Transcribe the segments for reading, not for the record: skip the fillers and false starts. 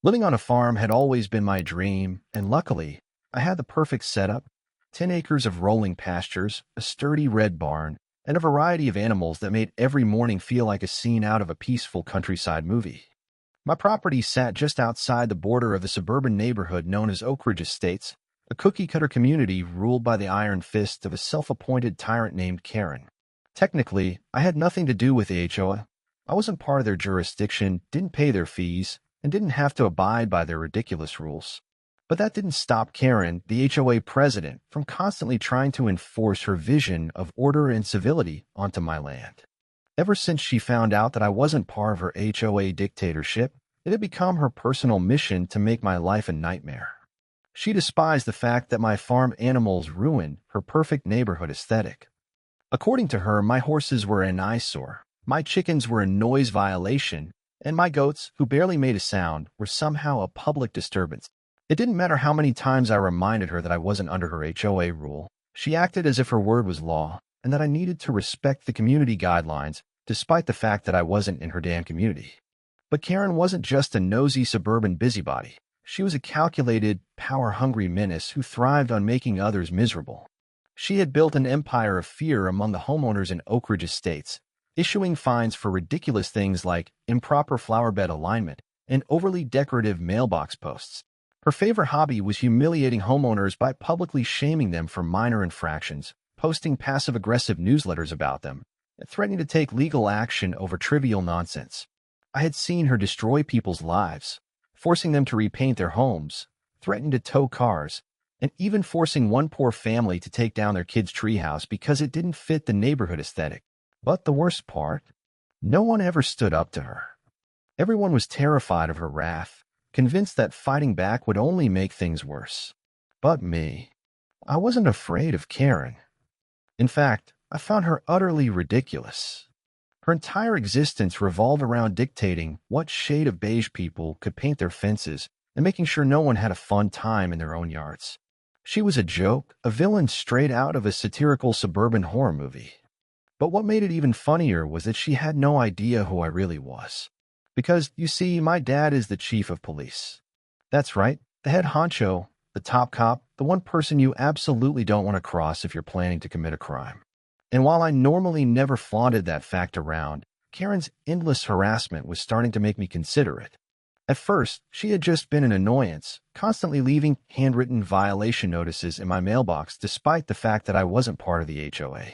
Living on a farm had always been my dream, and luckily, I had the perfect setup: 10 acres of rolling pastures, a sturdy red barn, and a variety of animals that made every morning feel like a scene out of a peaceful countryside movie. My property sat just outside the border of the suburban neighborhood known as Oak Ridge Estates, a cookie-cutter community ruled by the iron fist of a self-appointed tyrant named Karen. Technically, I had nothing to do with the HOA. I wasn't part of their jurisdiction, didn't pay their fees, and didn't have to abide by their ridiculous rules. But that didn't stop Karen, the HOA president, from constantly trying to enforce her vision of order and civility onto my land. Ever since she found out that I wasn't part of her HOA dictatorship, it had become her personal mission to make my life a nightmare. She despised the fact that my farm animals ruined her perfect neighborhood aesthetic. According to her, my horses were an eyesore, my chickens were a noise violation, and my goats, who barely made a sound, were somehow a public disturbance. It didn't matter how many times I reminded her that I wasn't under her HOA rule. She acted as if her word was law, and that I needed to respect the community guidelines, despite the fact that I wasn't in her damn community. But Karen wasn't just a nosy suburban busybody. She was a calculated, power-hungry menace who thrived on making others miserable. She had built an empire of fear among the homeowners in Oak Ridge Estates, issuing fines for ridiculous things like improper flowerbed alignment and overly decorative mailbox posts. Her favorite hobby was humiliating homeowners by publicly shaming them for minor infractions, posting passive-aggressive newsletters about them, and threatening to take legal action over trivial nonsense. I had seen her destroy people's lives, forcing them to repaint their homes, threatening to tow cars, and even forcing one poor family to take down their kid's treehouse because it didn't fit the neighborhood aesthetic. But the worst part? No one ever stood up to her. Everyone was terrified of her wrath, convinced that fighting back would only make things worse. But me, I wasn't afraid of Karen. In fact, I found her utterly ridiculous. Her entire existence revolved around dictating what shade of beige people could paint their fences and making sure no one had a fun time in their own yards. She was a joke, a villain straight out of a satirical suburban horror movie. But what made it even funnier was that she had no idea who I really was. Because, you see, my dad is the chief of police. That's right, the head honcho, the top cop, the one person you absolutely don't want to cross if you're planning to commit a crime. And while I normally never flaunted that fact around, Karen's endless harassment was starting to make me consider it. At first, she had just been an annoyance, constantly leaving handwritten violation notices in my mailbox despite the fact that I wasn't part of the HOA.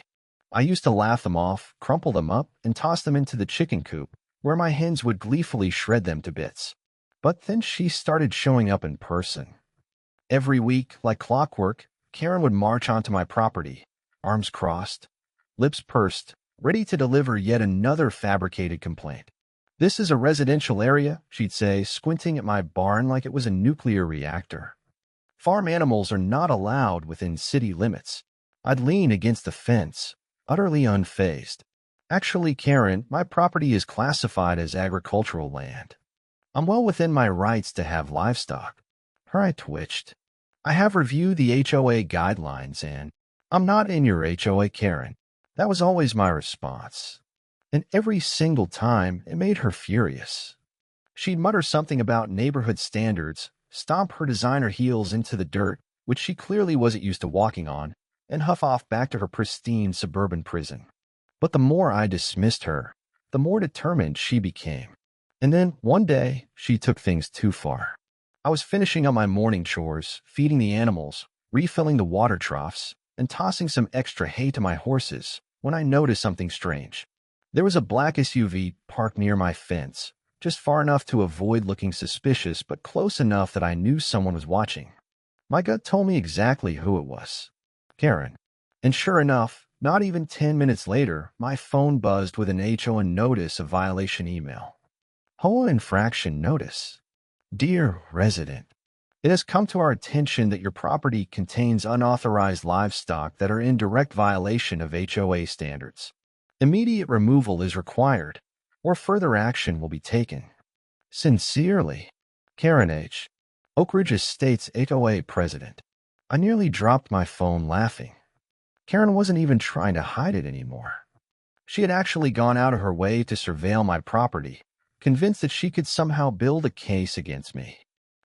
I used to laugh them off, crumple them up, and toss them into the chicken coop, where my hens would gleefully shred them to bits. But then she started showing up in person. Every week, like clockwork, Karen would march onto my property, arms crossed, lips pursed, ready to deliver yet another fabricated complaint. "This is a residential area," she'd say, squinting at my barn like it was a nuclear reactor. "Farm animals are not allowed within city limits." I'd lean against the fence, utterly unfazed. "Actually, Karen, my property is classified as agricultural land. I'm well within my rights to have livestock." Her eye twitched. "I have reviewed the HOA guidelines and I'm not in your HOA, Karen." That was always my response. And every single time, it made her furious. She'd mutter something about neighborhood standards, stomp her designer heels into the dirt, which she clearly wasn't used to walking on, and huff off back to her pristine suburban prison. But the more I dismissed her, the more determined she became. And then, one day, she took things too far. I was finishing up my morning chores, feeding the animals, refilling the water troughs, and tossing some extra hay to my horses, when I noticed something strange. There was a black SUV parked near my fence, just far enough to avoid looking suspicious, but close enough that I knew someone was watching. My gut told me exactly who it was: Karen. And sure enough, not even 10 minutes later, my phone buzzed with an HOA notice of violation email. HOA infraction notice. "Dear resident, it has come to our attention that your property contains unauthorized livestock that are in direct violation of HOA standards. Immediate removal is required, or further action will be taken. Sincerely, Karen H., Oak Ridge Estates HOA president." I nearly dropped my phone laughing. Karen wasn't even trying to hide it anymore. She had actually gone out of her way to surveil my property, convinced that she could somehow build a case against me.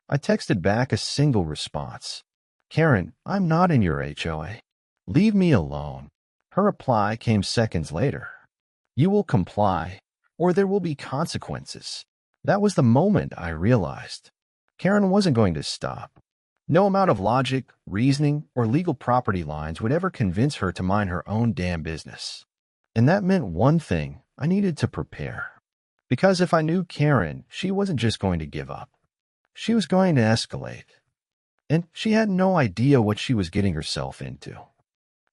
I texted back a single response. Karen, I'm not in your HOA. Leave me alone. Her reply came seconds later. You will comply, or there will be consequences. That was the moment I realized Karen wasn't going to stop. No amount of logic, reasoning, or legal property lines would ever convince her to mind her own damn business. And that meant one thing: I needed to prepare. Because if I knew Karen, she wasn't just going to give up. She was going to escalate. And she had no idea what she was getting herself into.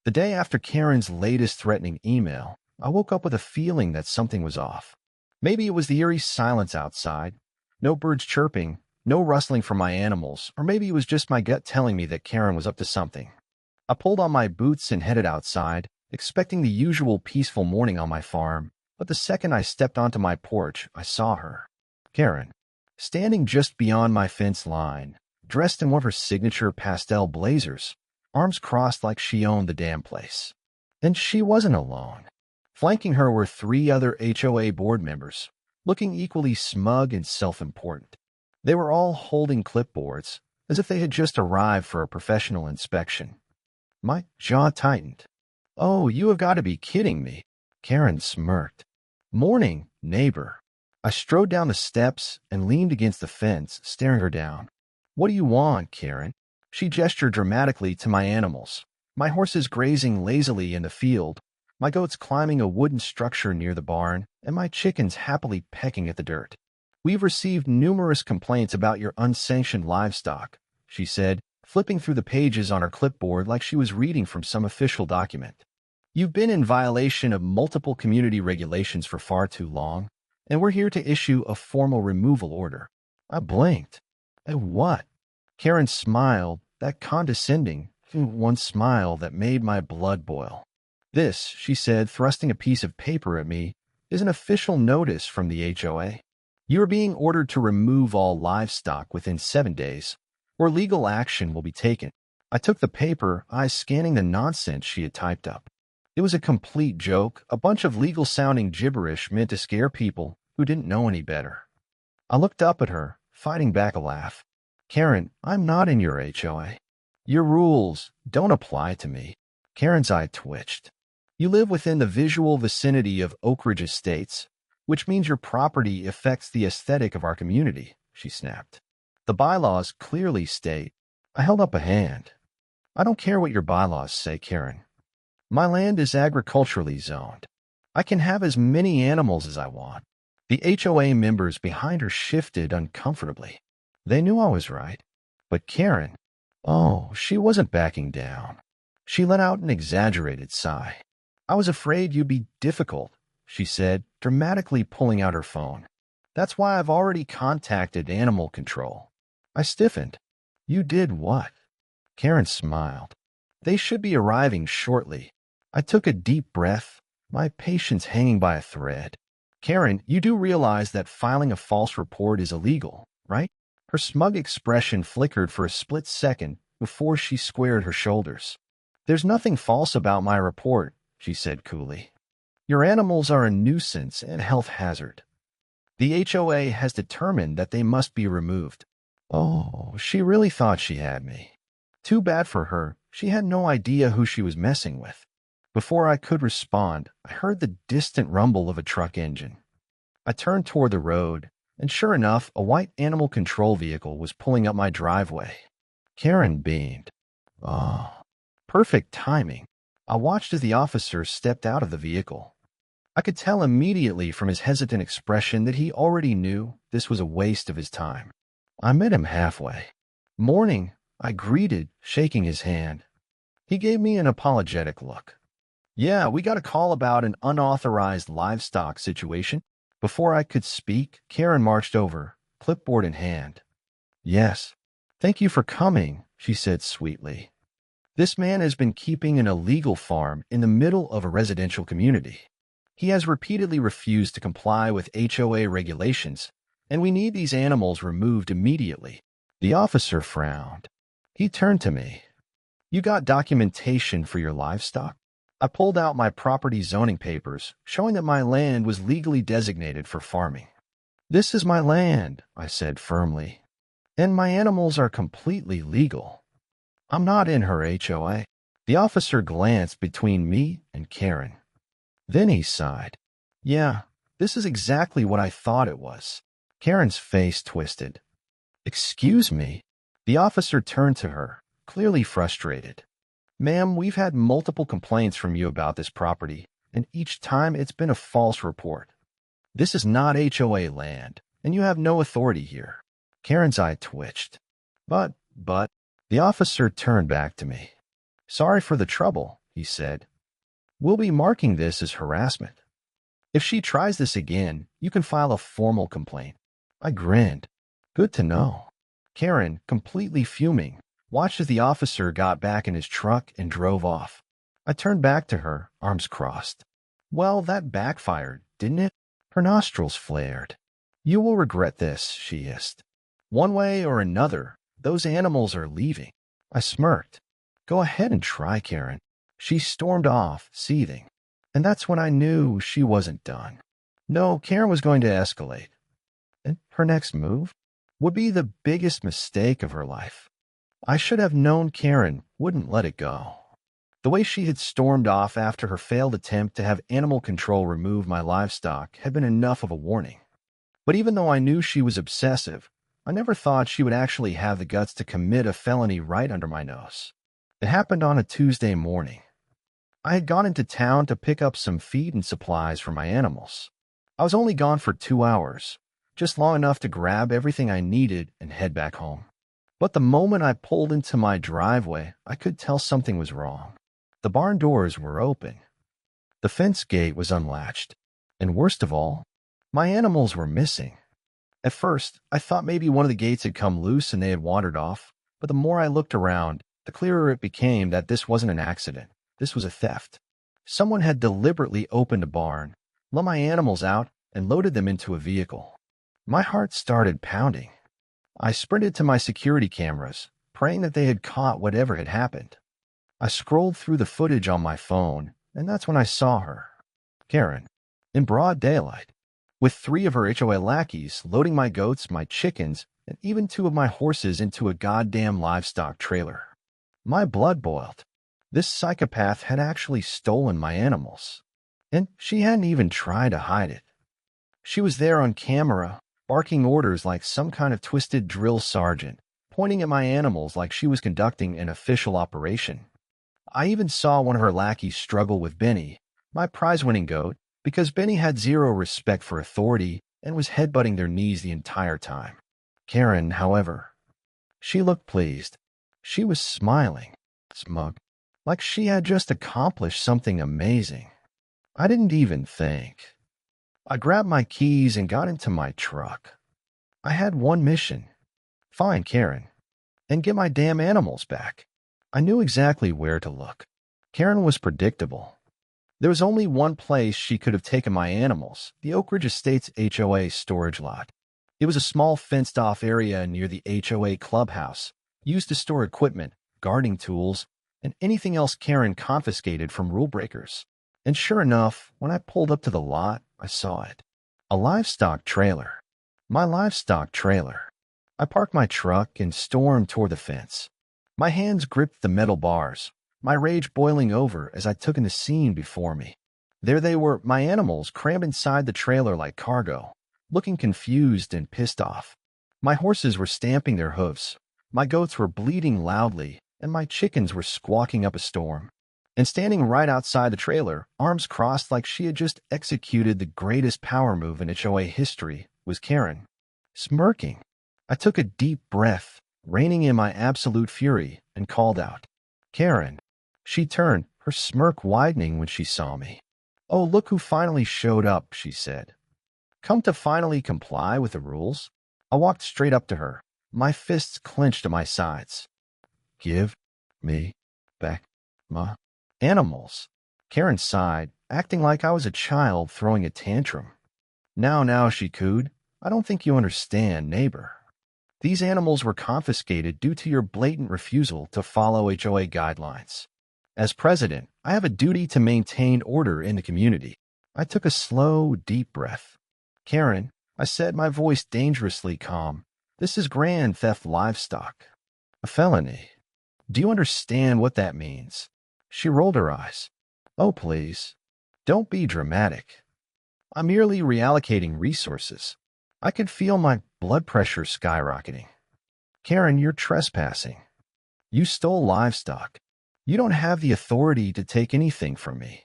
The day after Karen's latest threatening email, I woke up with a feeling that something was off. Maybe it was the eerie silence outside, no birds chirping, no rustling from my animals, or maybe it was just my gut telling me that Karen was up to something. I pulled on my boots and headed outside, expecting the usual peaceful morning on my farm, but the second I stepped onto my porch, I saw her. Karen, standing just beyond my fence line, dressed in one of her signature pastel blazers, arms crossed like she owned the damn place. And she wasn't alone. Flanking her were 3 other HOA board members, looking equally smug and self-important. They were all holding clipboards, as if they had just arrived for a professional inspection. My jaw tightened. Oh, you have got to be kidding me. Karen smirked. Morning, neighbor. I strode down the steps and leaned against the fence, staring her down. What do you want, Karen? She gestured dramatically to my animals, my horses grazing lazily in the field, my goats climbing a wooden structure near the barn, and my chickens happily pecking at the dirt. We've received numerous complaints about your unsanctioned livestock, she said, flipping through the pages on her clipboard like she was reading from some official document. You've been in violation of multiple community regulations for far too long, and we're here to issue a formal removal order. I blinked. At what? Karen smiled, that condescending, one smile that made my blood boil. This, she said, thrusting a piece of paper at me, is an official notice from the HOA. You are being ordered to remove all livestock within 7 days, or legal action will be taken. I took the paper, eyes scanning the nonsense she had typed up. It was a complete joke, a bunch of legal-sounding gibberish meant to scare people who didn't know any better. I looked up at her, fighting back a laugh. Karen, I'm not in your HOA. Your rules don't apply to me. Karen's eye twitched. You live within the visual vicinity of Oak Ridge Estates, which means your property affects the aesthetic of our community, she snapped. The bylaws clearly state. I held up a hand. I don't care what your bylaws say, Karen. My land is agriculturally zoned. I can have as many animals as I want. The HOA members behind her shifted uncomfortably. They knew I was right. But Karen, oh, she wasn't backing down. She let out an exaggerated sigh. I was afraid you'd be difficult, she said, dramatically pulling out her phone. That's why I've already contacted animal control. I stiffened. You did what? Karen smiled. They should be arriving shortly. I took a deep breath, my patience hanging by a thread. Karen, you do realize that filing a false report is illegal, right? Her smug expression flickered for a split second before she squared her shoulders. There's nothing false about my report, she said coolly. Your animals are a nuisance and health hazard. The HOA has determined that they must be removed. Oh, she really thought she had me. Too bad for her, she had no idea who she was messing with. Before I could respond, I heard the distant rumble of a truck engine. I turned toward the road, and sure enough, a white animal control vehicle was pulling up my driveway. Karen beamed. Oh, perfect timing. I watched as the officer stepped out of the vehicle. I could tell immediately from his hesitant expression that he already knew this was a waste of his time. I met him halfway. Morning, I greeted, shaking his hand. He gave me an apologetic look. Yeah, we got a call about an unauthorized livestock situation. Before I could speak, Karen marched over, clipboard in hand. Yes, thank you for coming, she said sweetly. This man has been keeping an illegal farm in the middle of a residential community. He has repeatedly refused to comply with HOA regulations, and we need these animals removed immediately. The officer frowned. He turned to me. You got documentation for your livestock? I pulled out my property zoning papers, showing that my land was legally designated for farming. This is my land, I said firmly, and my animals are completely legal. I'm not in her HOA. The officer glanced between me and Karen. Then he sighed. Yeah, this is exactly what I thought it was. Karen's face twisted. Excuse me? The officer turned to her, clearly frustrated. Ma'am, we've had multiple complaints from you about this property, and each time it's been a false report. This is not HOA land, and you have no authority here. Karen's eye twitched. But, the officer turned back to me. Sorry for the trouble, he said. We'll be marking this as harassment. If she tries this again, you can file a formal complaint. I grinned. Good to know. Karen, completely fuming, watched as the officer got back in his truck and drove off. I turned back to her, arms crossed. Well, that backfired, didn't it? Her nostrils flared. You will regret this, she hissed. One way or another, those animals are leaving. I smirked. Go ahead and try, Karen. She stormed off, seething. And that's when I knew she wasn't done. No, Karen was going to escalate. And her next move would be the biggest mistake of her life. I should have known Karen wouldn't let it go. The way she had stormed off after her failed attempt to have animal control remove my livestock had been enough of a warning. But even though I knew she was obsessive, I never thought she would actually have the guts to commit a felony right under my nose. It happened on a Tuesday morning. I had gone into town to pick up some feed and supplies for my animals. I was only gone for 2 hours, just long enough to grab everything I needed and head back home. But the moment I pulled into my driveway, I could tell something was wrong. The barn doors were open. The fence gate was unlatched. And worst of all, my animals were missing. At first, I thought maybe one of the gates had come loose and they had wandered off, but the more I looked around, the clearer it became that this wasn't an accident. This was a theft. Someone had deliberately opened a barn, let my animals out, and loaded them into a vehicle. My heart started pounding. I sprinted to my security cameras, praying that they had caught whatever had happened. I scrolled through the footage on my phone, and that's when I saw her. Karen, in broad daylight, with 3 of her HOA lackeys loading my goats, my chickens, and even 2 of my horses into a goddamn livestock trailer. My blood boiled. This psychopath had actually stolen my animals, and she hadn't even tried to hide it. She was there on camera, barking orders like some kind of twisted drill sergeant, pointing at my animals like she was conducting an official operation. I even saw one of her lackeys struggle with Benny, my prize-winning goat, because Benny had zero respect for authority and was headbutting their knees the entire time. Karen, however, she looked pleased. She was smiling, smug, like she had just accomplished something amazing. I didn't even think. I grabbed my keys and got into my truck. I had one mission: find Karen and get my damn animals back. I knew exactly where to look. Karen was predictable. There was only one place she could have taken my animals: the Oak Ridge Estates HOA storage lot. It was a small fenced-off area near the HOA clubhouse, used to store equipment, gardening tools, and anything else Karen confiscated from rule breakers. And sure enough, when I pulled up to the lot, I saw it. A livestock trailer. My livestock trailer. I parked my truck and stormed toward the fence. My hands gripped the metal bars, my rage boiling over as I took in the scene before me. There they were, my animals crammed inside the trailer like cargo, looking confused and pissed off. My horses were stamping their hoofs, my goats were bleating loudly, and my chickens were squawking up a storm. And standing right outside the trailer, arms crossed like she had just executed the greatest power move in HOA history, was Karen. Smirking, I took a deep breath, reining in my absolute fury, and called out, Karen. She turned, her smirk widening when she saw me. Oh, look who finally showed up, she said. Come to finally comply with the rules? I walked straight up to her, my fists clenched at my sides. Give me back my animals. Karen sighed, acting like I was a child throwing a tantrum. Now, she cooed. I don't think you understand, neighbor. These animals were confiscated due to your blatant refusal to follow HOA guidelines. As president, I have a duty to maintain order in the community. I took a slow, deep breath. Karen, I said, my voice dangerously calm. This is grand theft livestock. A felony. Do you understand what that means? She rolled her eyes. Oh, please. Don't be dramatic. I'm merely reallocating resources. I could feel my blood pressure skyrocketing. Karen, you're trespassing. You stole livestock. You don't have the authority to take anything from me.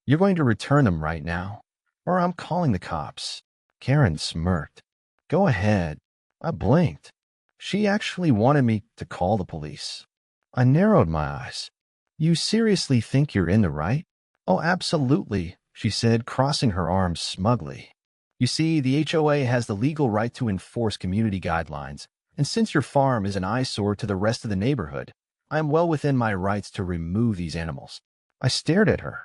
You're going to return them right now, or I'm calling the cops. Karen smirked. Go ahead. I blinked. She actually wanted me to call the police. I narrowed my eyes. You seriously think you're in the right? Oh, absolutely, she said, crossing her arms smugly. You see, the HOA has the legal right to enforce community guidelines, and since your farm is an eyesore to the rest of the neighborhood, I am well within my rights to remove these animals. I stared at her.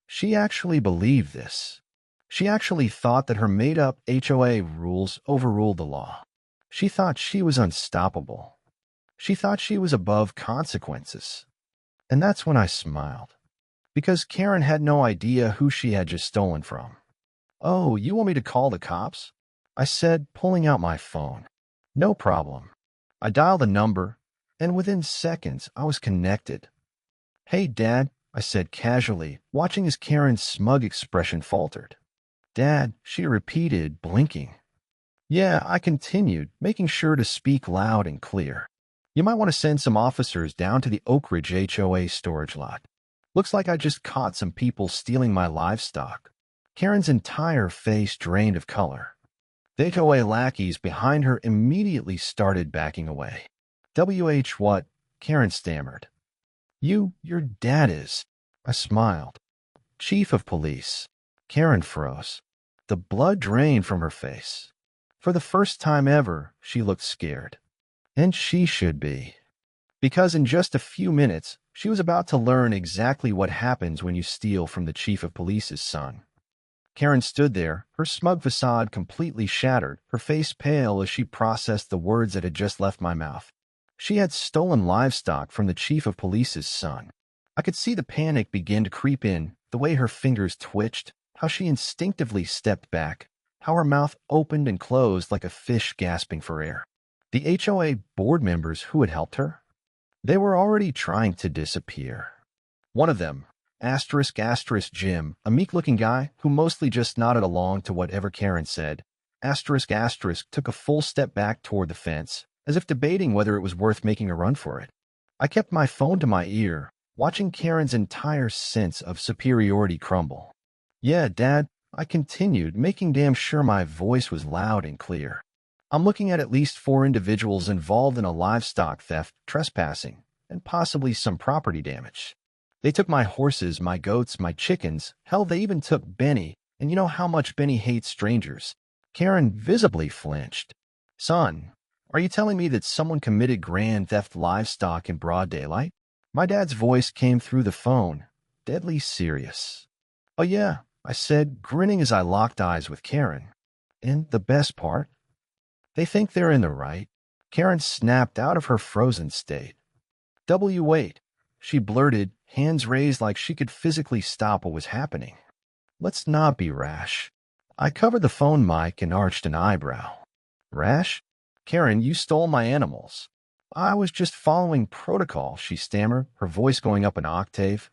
She actually believed this. She actually thought that her made-up HOA rules overruled the law. She thought she was unstoppable. She thought she was above consequences. And that's when I smiled, because Karen had no idea who she had just stolen from. Oh, you want me to call the cops? I said, pulling out my phone. No problem. I dialed a number, and within seconds, I was connected. Hey, Dad, I said casually, watching as Karen's smug expression faltered. Dad, she repeated, blinking. Yeah, I continued, making sure to speak loud and clear. You might want to send some officers down to the Oak Ridge HOA storage lot. Looks like I just caught some people stealing my livestock. Karen's entire face drained of color. The HOA lackeys behind her immediately started backing away. WH what? Karen stammered. Your dad is. I smiled. Chief of police. Karen froze. The blood drained from her face. For the first time ever, she looked scared. And she should be. Because in just a few minutes, she was about to learn exactly what happens when you steal from the chief of police's son. Karen stood there, her smug facade completely shattered, her face pale as she processed the words that had just left my mouth. She had stolen livestock from the chief of police's son. I could see the panic begin to creep in, the way her fingers twitched, how she instinctively stepped back, how her mouth opened and closed like a fish gasping for air. The HOA board members who had helped her? They were already trying to disappear. One of them, Jim, a meek-looking guy who mostly just nodded along to whatever Karen said, took a full step back toward the fence, as if debating whether it was worth making a run for it. I kept my phone to my ear, watching Karen's entire sense of superiority crumble. Yeah, Dad, I continued, making damn sure my voice was loud and clear. I'm looking at least 4 individuals involved in a livestock theft, trespassing, and possibly some property damage. They took my horses, my goats, my chickens. Hell, they even took Benny, and you know how much Benny hates strangers. Karen visibly flinched. Son, are you telling me that someone committed grand theft livestock in broad daylight? My dad's voice came through the phone, deadly serious. Oh yeah, I said, grinning as I locked eyes with Karen. And the best part? They think they're in the right. Karen snapped out of her frozen state. Wait, she blurted, hands raised like she could physically stop what was happening. Let's not be rash. I covered the phone mic and arched an eyebrow. Rash? Karen, you stole my animals. I was just following protocol, she stammered, her voice going up an octave.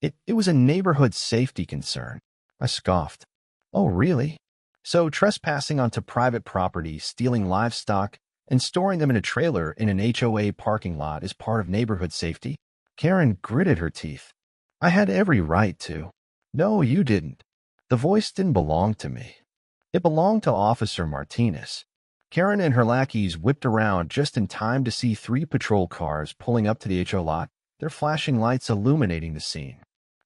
It was a neighborhood safety concern. I scoffed. Oh, really? So trespassing onto private property, stealing livestock, and storing them in a trailer in an HOA parking lot is part of neighborhood safety? Karen gritted her teeth. I had every right to. No, you didn't. The voice didn't belong to me. It belonged to Officer Martinez. Karen and her lackeys whipped around just in time to see 3 patrol cars pulling up to the HO lot, their flashing lights illuminating the scene.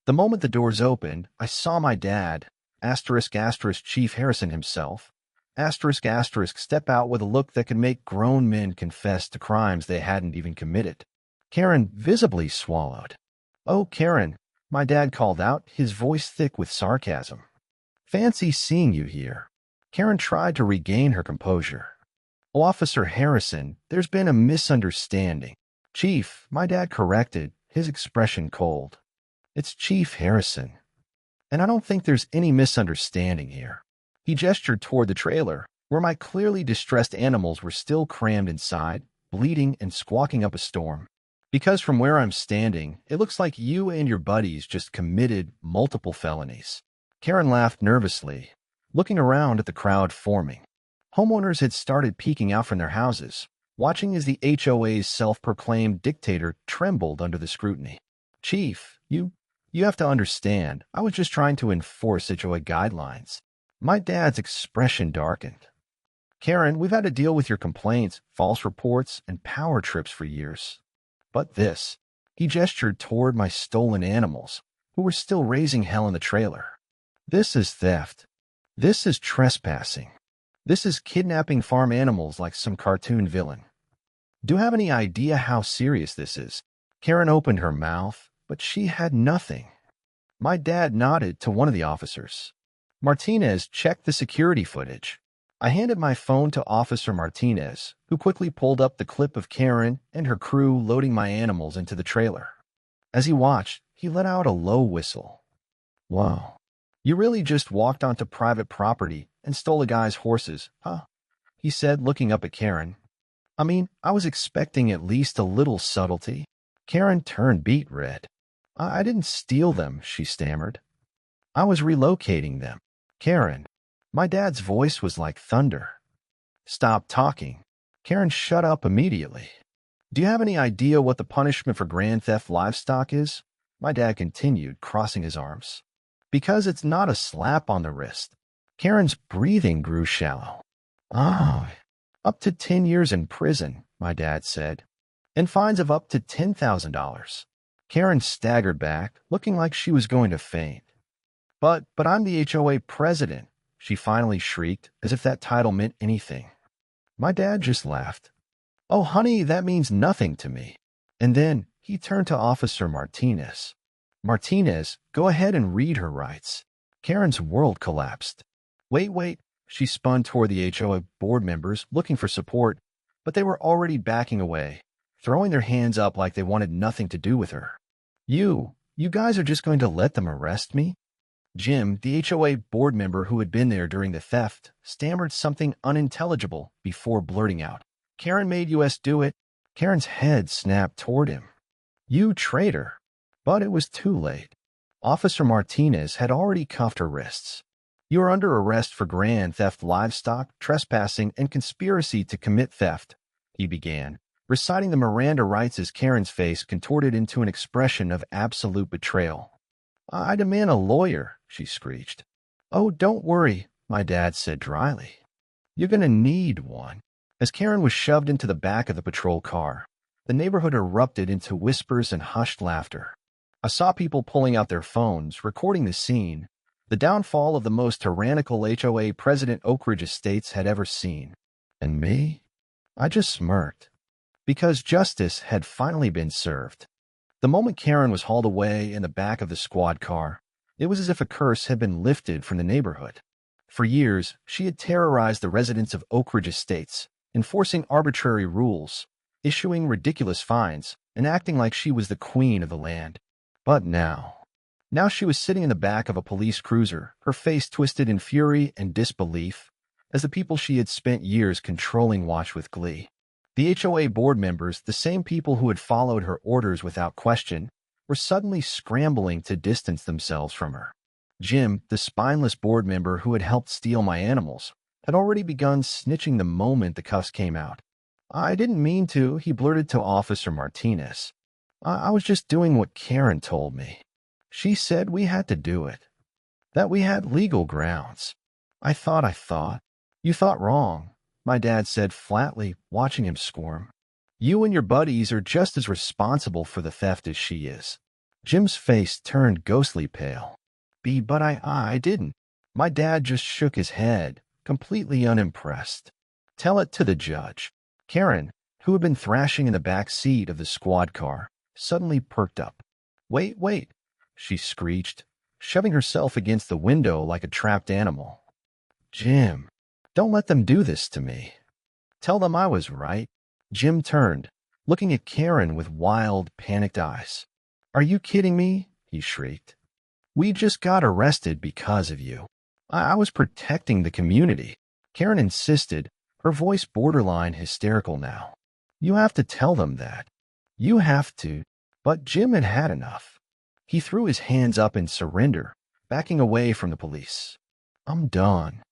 The moment the doors opened, I saw my dad, Chief Harrison himself, step out with a look that could make grown men confess to crimes they hadn't even committed. Karen visibly swallowed. Oh, Karen, my dad called out, his voice thick with sarcasm. Fancy seeing you here. Karen tried to regain her composure. Oh, Officer Harrison, there's been a misunderstanding. Chief, my dad corrected, his expression cold. It's Chief Harrison. And I don't think there's any misunderstanding here. He gestured toward the trailer, where my clearly distressed animals were still crammed inside, bleeding and squawking up a storm. Because from where I'm standing, it looks like you and your buddies just committed multiple felonies. Karen laughed nervously, looking around at the crowd forming. Homeowners had started peeking out from their houses, watching as the HOA's self-proclaimed dictator trembled under the scrutiny. Chief, you have to understand, I was just trying to enforce HOA guidelines. My dad's expression darkened. Karen, we've had to deal with your complaints, false reports, and power trips for years. But this, he gestured toward my stolen animals, who were still raising hell in the trailer. This is theft. This is trespassing. This is kidnapping farm animals like some cartoon villain. Do you have any idea how serious this is? Karen opened her mouth, but she had nothing. My dad nodded to one of the officers. Martinez checked the security footage. I handed my phone to Officer Martinez, who quickly pulled up the clip of Karen and her crew loading my animals into the trailer. As he watched, he let out a low whistle. Wow. You really just walked onto private property and stole a guy's horses, huh? He said, looking up at Karen. I mean, I was expecting at least a little subtlety. Karen turned beet red. I didn't steal them, she stammered. I was relocating them. Karen. My dad's voice was like thunder. Stop talking. Karen shut up immediately. Do you have any idea what the punishment for grand theft livestock is? My dad continued, crossing his arms. Because it's not a slap on the wrist. Karen's breathing grew shallow. Oh, up to 10 years in prison, my dad said, and fines of up to $10,000. Karen staggered back, looking like she was going to faint. But I'm the HOA president, she finally shrieked, as if that title meant anything. My dad just laughed. Oh, honey, that means nothing to me. And then he turned to Officer Martinez. Martinez, go ahead and read her rights. Karen's world collapsed. Wait, she spun toward the HOA board members, looking for support, but they were already backing away, throwing their hands up like they wanted nothing to do with her. You guys are just going to let them arrest me? Jim, the HOA board member who had been there during the theft, stammered something unintelligible before blurting out. Karen made us do it. Karen's head snapped toward him. You traitor. But it was too late. Officer Martinez had already cuffed her wrists. You are under arrest for grand theft livestock, trespassing, and conspiracy to commit theft, he began, reciting the Miranda rights as Karen's face contorted into an expression of absolute betrayal. I demand a lawyer, she screeched. Oh, don't worry, my dad said dryly. You're going to need one. As Karen was shoved into the back of the patrol car, the neighborhood erupted into whispers and hushed laughter. I saw people pulling out their phones, recording the scene, the downfall of the most tyrannical HOA President Oak Ridge Estates had ever seen. And me? I just smirked. Because justice had finally been served. The moment Karen was hauled away in the back of the squad car, it was as if a curse had been lifted from the neighborhood. For years, she had terrorized the residents of Oak Ridge Estates, enforcing arbitrary rules, issuing ridiculous fines, and acting like she was the queen of the land. But now she was sitting in the back of a police cruiser, her face twisted in fury and disbelief, as the people she had spent years controlling watched with glee. The HOA board members, the same people who had followed her orders without question, were suddenly scrambling to distance themselves from her. Jim, the spineless board member who had helped steal my animals, had already begun snitching the moment the cuffs came out. I didn't mean to, he blurted to Officer Martinez. I was just doing what Karen told me. She said we had to do it. That we had legal grounds. I thought. You thought wrong, my dad said flatly, watching him squirm. You and your buddies are just as responsible for the theft as she is. Jim's face turned ghostly pale. But I didn't. My dad just shook his head, completely unimpressed. Tell it to the judge. Karen, who had been thrashing in the back seat of the squad car, suddenly perked up. Wait, she screeched, shoving herself against the window like a trapped animal. Jim, don't let them do this to me. Tell them I was right. Jim turned, looking at Karen with wild, panicked eyes. Are you kidding me? He shrieked. We just got arrested because of you. I was protecting the community. Karen insisted, her voice borderline hysterical now. You have to tell them that. You have to. But Jim had had enough. He threw his hands up in surrender, backing away from the police. I'm done.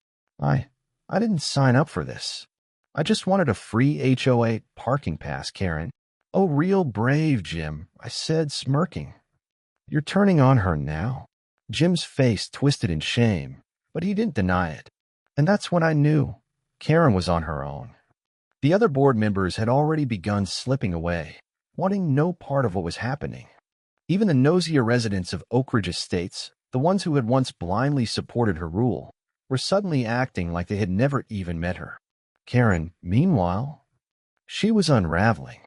I didn't sign up for this. I just wanted a free HOA parking pass, Karen. Oh, real brave, Jim, I said, smirking. You're turning on her now? Jim's face twisted in shame, but he didn't deny it. And that's when I knew Karen was on her own. The other board members had already begun slipping away, wanting no part of what was happening. Even the nosier residents of Oak Ridge Estates, the ones who had once blindly supported her rule, were suddenly acting like they had never even met her. Karen, meanwhile, she was unraveling.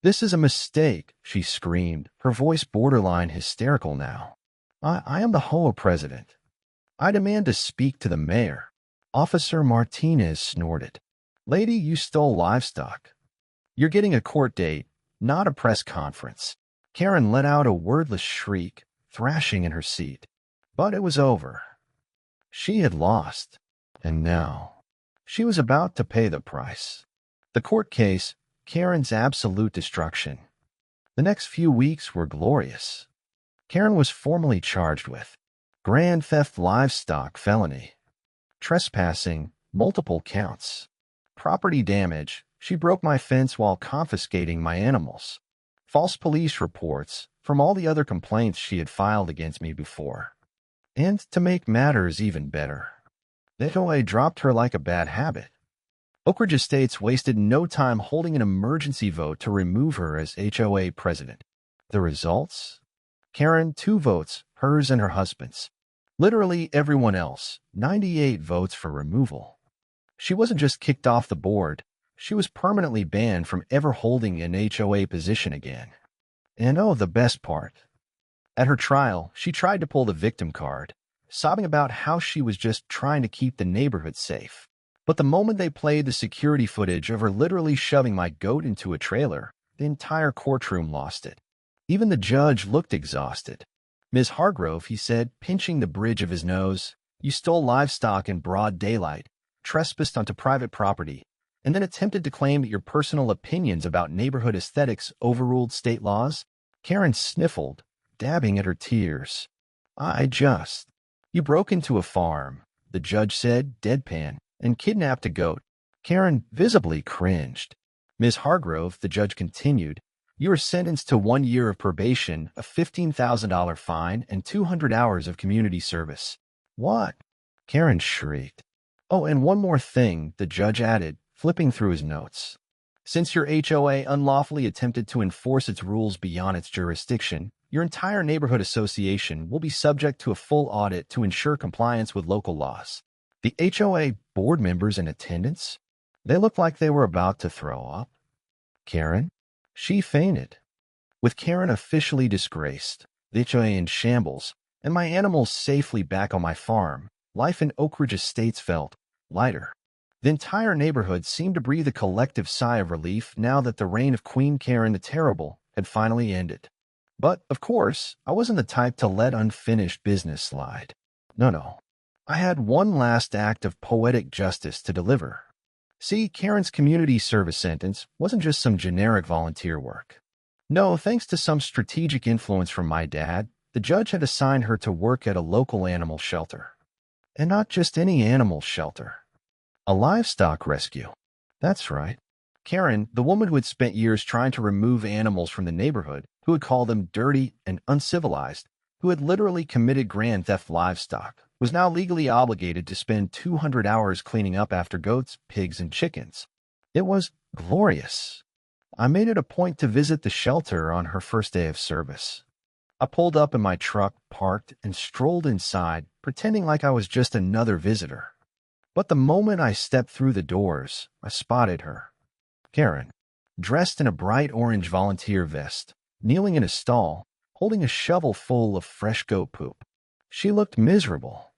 This is a mistake, she screamed, her voice borderline hysterical now. I am the HOA president. I demand to speak to the mayor. Officer Martinez snorted. Lady, you stole livestock. You're getting a court date, not a press conference. Karen let out a wordless shriek, thrashing in her seat. But it was over. She had lost, and now she was about to pay the price. The court case, Karen's absolute destruction. The next few weeks were glorious. Karen was formally charged with grand theft livestock felony, trespassing, multiple counts, property damage. She broke my fence while confiscating my animals, false police reports from all the other complaints she had filed against me before. And to make matters even better, the HOA dropped her like a bad habit. Oak Ridge Estates wasted no time holding an emergency vote to remove her as HOA president. The results? Karen, 2 votes, hers and her husband's. Literally everyone else, 98 votes for removal. She wasn't just kicked off the board, she was permanently banned from ever holding an HOA position again. And oh, the best part. At her trial, she tried to pull the victim card, sobbing about how she was just trying to keep the neighborhood safe. But the moment they played the security footage of her literally shoving my goat into a trailer, the entire courtroom lost it. Even the judge looked exhausted. Ms. Hargrove, he said, pinching the bridge of his nose, you stole livestock in broad daylight, trespassed onto private property, and then attempted to claim that your personal opinions about neighborhood aesthetics overruled state laws? Karen sniffled, dabbing at her tears. You broke into a farm, the judge said, deadpan, and kidnapped a goat. Karen visibly cringed. Ms. Hargrove, the judge continued, you are sentenced to 1 year of probation, a $15,000 fine, and 200 hours of community service. What? Karen shrieked. Oh, and one more thing, the judge added, flipping through his notes. Since your HOA unlawfully attempted to enforce its rules beyond its jurisdiction, your entire neighborhood association will be subject to a full audit to ensure compliance with local laws. The HOA board members in attendance? They looked like they were about to throw up. Karen? She fainted. With Karen officially disgraced, the HOA in shambles, and my animals safely back on my farm, life in Oak Ridge Estates felt lighter. The entire neighborhood seemed to breathe a collective sigh of relief now that the reign of Queen Karen the Terrible had finally ended. But, of course, I wasn't the type to let unfinished business slide. No. I had one last act of poetic justice to deliver. See, Karen's community service sentence wasn't just some generic volunteer work. No, thanks to some strategic influence from my dad, the judge had assigned her to work at a local animal shelter. And not just any animal shelter. A livestock rescue. That's right. Karen, the woman who had spent years trying to remove animals from the neighborhood, who had called them dirty and uncivilized, who had literally committed grand theft livestock, was now legally obligated to spend 200 hours cleaning up after goats, pigs, and chickens. It was glorious. I made it a point to visit the shelter on her first day of service. I pulled up in my truck, parked, and strolled inside, pretending like I was just another visitor. But the moment I stepped through the doors, I spotted her. Karen, dressed in a bright orange volunteer vest, kneeling in a stall, holding a shovel full of fresh goat poop. She looked miserable.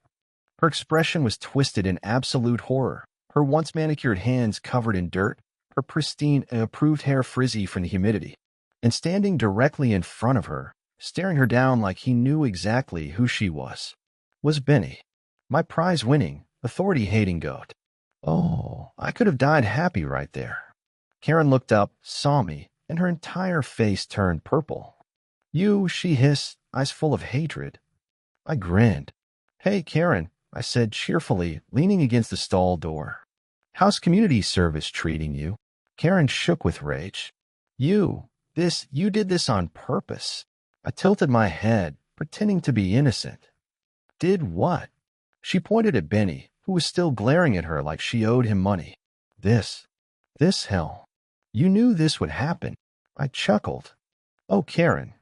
Her expression was twisted in absolute horror, her once manicured hands covered in dirt, her pristine, approved hair frizzy from the humidity. And standing directly in front of her, staring her down like he knew exactly who she was Benny, my prize-winning, authority-hating goat. Oh, I could have died happy right there. Karen looked up, saw me, and her entire face turned purple. You, she hissed, eyes full of hatred. I grinned. Hey, Karen, I said cheerfully, leaning against the stall door. How's community service treating you? Karen shook with rage. You did this on purpose. I tilted my head, pretending to be innocent. Did what? She pointed at Benny, who was still glaring at her like she owed him money. This, this hell. You knew this would happen. I chuckled. Oh, Karen,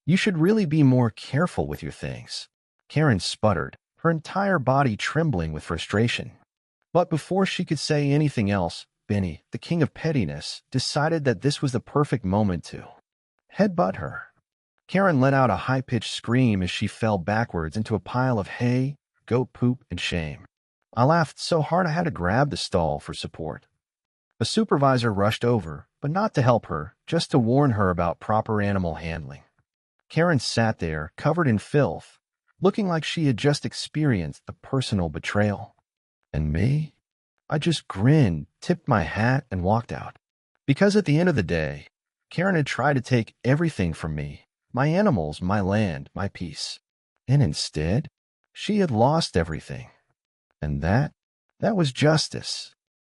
you should really be more careful with your things. Karen sputtered, her entire body trembling with frustration. But before she could say anything else, Benny, the king of pettiness, decided that this was the perfect moment to headbutt her. Karen let out a high-pitched scream as she fell backwards into a pile of hay, goat poop, and shame. I laughed so hard I had to grab the stall for support. A supervisor rushed over, but not to help her, just to warn her about proper animal handling. Karen sat there, covered in filth, looking like she had just experienced a personal betrayal. And me? I just grinned, tipped my hat, and walked out. Because at the end of the day, Karen had tried to take everything from me, my animals, my land, my peace. And instead, she had lost everything. And that was justice.